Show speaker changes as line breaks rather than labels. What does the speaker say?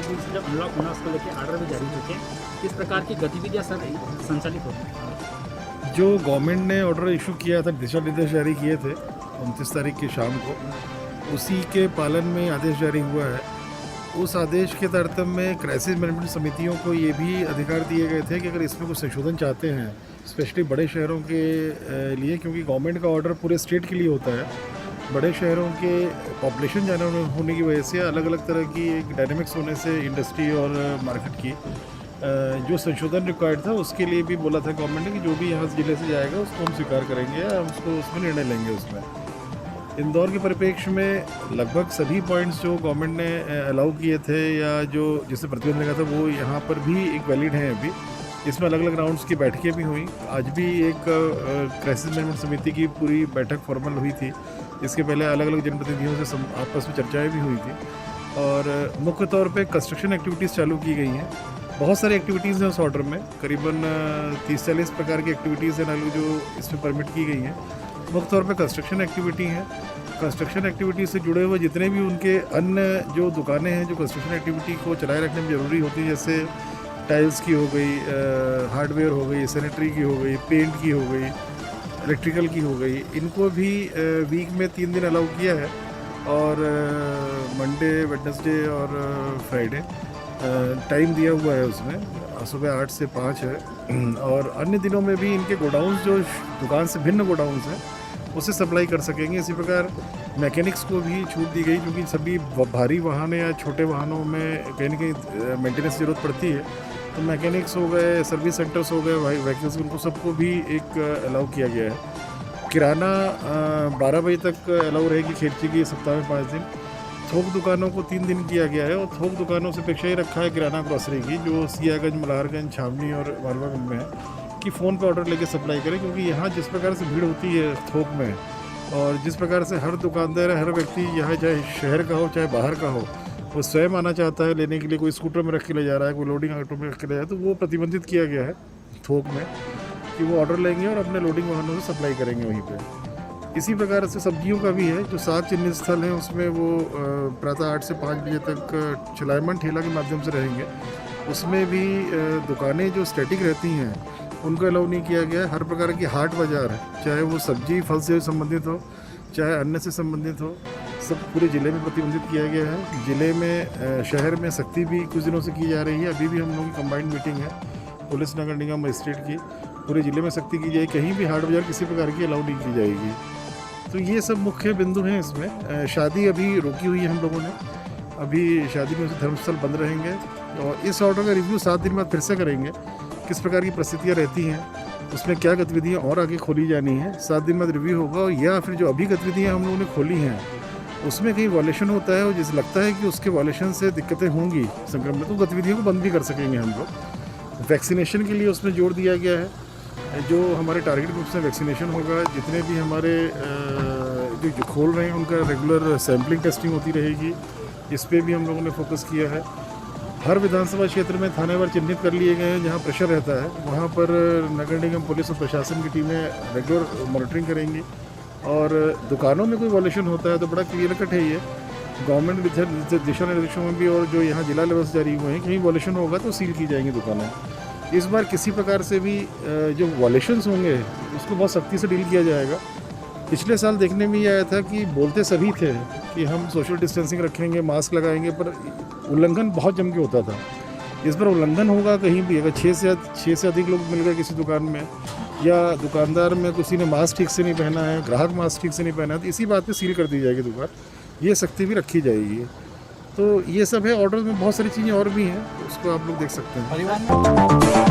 दिन से जब अनलॉक होना उसको लेकर आर्डर भी जारी हो चुके हैं, किस प्रकार की गतिविधियाँ सर संचालित होती हैं?
जो गवर्नमेंट ने ऑर्डर इशू किया था, दिशा निर्देश जारी किए थे 29 तारीख की शाम को, उसी के पालन में आदेश जारी हुआ है। उस आदेश के तारतम्य में क्राइसिस मैनेजमेंट समितियों को ये भी अधिकार दिए गए थे कि अगर इसमें कुछ संशोधन चाहते हैं, स्पेशली बड़े शहरों के लिए, क्योंकि गवर्नमेंट का ऑर्डर पूरे स्टेट के लिए होता है, बड़े शहरों के पॉपुलेशन ज़्यादा होने की वजह से, अलग अलग तरह की एक डायनेमिक्स होने से इंडस्ट्री और मार्केट की जो संशोधन रिक्वायर्ड था, उसके लिए भी बोला था गवर्नमेंट ने कि जो भी यहाँ जिले से जाएगा उसको हम स्वीकार करेंगे या हम उसको उसमें निर्णय लेंगे। उसमें इंदौर के परिप्रेक्ष्य में लगभग सभी पॉइंट्स जो गवर्नमेंट ने अलाउ किए थे या जो जिसे प्रतिबंध लगा था, वो यहाँ पर भी एक वैलिड हैं अभी। इसमें अलग अलग राउंड्स की बैठकें भी हुई। आज भी एक क्राइसिस मैनेजमेंट समिति की पूरी बैठक फॉर्मल हुई थी। इसके पहले अलग अलग जनप्रतिनिधियों से आपस में चर्चाएँ भी हुई थी और मुख्य तौर पर कंस्ट्रक्शन एक्टिविटीज़ चालू की गई हैं। बहुत सारी एक्टिविटीज़ हैं उस ऑर्डर में, करीबन 30-40 प्रकार की एक्टिविटीज़ हैं जो इसमें परमिट की गई हैं। मुख्य तौर पे कंस्ट्रक्शन एक्टिविटी है। कंस्ट्रक्शन एक्टिविटी से जुड़े हुए जितने भी उनके अन्य जो दुकानें हैं जो कंस्ट्रक्शन एक्टिविटी को चलाए रखने में ज़रूरी होती है, जैसे टाइल्स की हो गई, हार्डवेयर हो गई, सैनिटरी की हो गई, पेंट की हो गई, इलेक्ट्रिकल की हो गई, इनको भी वीक में 3 दिन अलाउ किया है और मंडे, वेडनेसडे और फ्राइडे टाइम दिया हुआ है। उसमें सुबह 8 से 5 है और अन्य दिनों में भी इनके गोडाउन्स जो दुकान से भिन्न गोडाउन्स हैं उसे सप्लाई कर सकेंगे। इसी प्रकार मैकेनिक्स को भी छूट दी गई, क्योंकि सभी भारी वाहन या छोटे वाहनों में कहीं न कहीं मेंटेनेंस की ज़रूरत पड़ती है, तो मैकेनिक्स हो गए, सर्विस सेंटर्स हो गए, व्हीकल्स, उनको सबको भी एक अलाउ किया गया है। किराना 12 बजे तक अलाउ रहेगी खेतची की, सप्ताह में 5 दिन। थोक दुकानों को 3 दिन किया गया है और थोक दुकानों से अपेक्षा ही रखा है किराना ग्रॉसरी की, जो सियागंज, मल्हारगंज, छावनी और मालवागंज में है, कि फ़ोन पे ऑर्डर लेके सप्लाई करें। क्योंकि यहाँ जिस प्रकार से भीड़ होती है थोक में और जिस प्रकार से हर दुकानदार, हर व्यक्ति यहाँ चाहे शहर का हो चाहे बाहर का हो, वो स्वयं आना चाहता है लेने के लिए। कोई स्कूटर में रख के ले जा रहा है, कोई लोडिंग ऑटो में रख के ले जा रहा है, तो वो प्रतिबंधित किया गया है थोक में कि वो ऑर्डर लेंगे और अपने लोडिंग वाहनों से सप्लाई करेंगे वहीं पर। इसी प्रकार से सब्जियों का भी है, जो 7 चिन्हित स्थल हैं उसमें वो प्रातः 8 से 5 बजे तक चलायमान ठेला के माध्यम से रहेंगे। उसमें भी दुकानें जो स्टैटिक रहती हैं उनको अलाउ नहीं किया गया है। हर प्रकार की हाट बाज़ार है, चाहे वो सब्जी फल से संबंधित हो चाहे अन्य से संबंधित हो, सब पूरे ज़िले में प्रतिबंधित किया गया है। ज़िले में शहर में सख्ती भी कुछ दिनों से की जा रही है। अभी भी हम लोगों की कंबाइंड मीटिंग है पुलिस, नगर निगम, मजिस्ट्रेट की। पूरे ज़िले में सख्ती की जाएगी, कहीं भी हाट बाज़ार किसी प्रकार की अलाउ नहीं की जाएगी। तो ये सब मुख्य बिंदु हैं इसमें। शादी अभी रोकी हुई है हम लोगों ने, अभी शादी में धर्मस्थल बंद रहेंगे और इस ऑर्डर का रिव्यू 7 दिन बाद फिर से करेंगे, किस प्रकार की परिस्थितियाँ रहती हैं, उसमें क्या गतिविधियाँ और आगे खोली जानी है। 7 दिन बाद रिव्यू होगा, या फिर जो अभी गतिविधियाँ हम लोगों ने खोली हैं उसमें कहीं वॉलेशन होता है और जिस लगता है कि उसके वॉलेशन से दिक्कतें होंगी संक्रमण, तो गतिविधियों को बंद भी कर सकेंगे हम लोग। वैक्सीनेशन के लिए उसमें जोर दिया गया है, जो हमारे टारगेट ग्रुप से वैक्सीनेशन होगा। जितने भी हमारे जो खोल रहे हैं उनका रेगुलर सैम्पलिंग टेस्टिंग होती रहेगी, इस पर भी हम लोगों ने फोकस किया है। हर विधानसभा क्षेत्र में थानेवार चिन्हित कर लिए गए हैं जहां प्रेशर रहता है, वहां पर नगर निगम, पुलिस और प्रशासन की टीमें रेगुलर मॉनिटरिंग करेंगी। और दुकानों में कोई वॉल्यूशन होता है तो बड़ा क्लियर कट है ये गवर्नमेंट दिशा निर्देशों में भी, और जो यहाँ जिला लेवल से जारी हुए हैं, कहीं वॉल्यूशन होगा तो सील की जाएंगी दुकानें। इस बार किसी प्रकार से भी जो वॉल्यूशंस होंगे उसको बहुत सख्ती से डील किया जाएगा। पिछले साल देखने में ये आया था कि बोलते सभी थे कि हम सोशल डिस्टेंसिंग रखेंगे, मास्क लगाएंगे, पर उल्लंघन बहुत जम के होता था। इस बार उल्लंघन होगा कहीं भी, अगर 6 से अधिक लोग मिल गए किसी दुकान में, या दुकानदार में किसी ने मास्क ठीक से नहीं पहना है, ग्राहक मास्क ठीक से नहीं पहना है, तो इसी बात पे सील कर दी जाएगी दुकान। ये सख्ती भी रखी जाएगी। तो ये सब है ऑर्डर में। बहुत सारी चीज़ें और भी हैं, उसको आप लोग देख सकते हैं।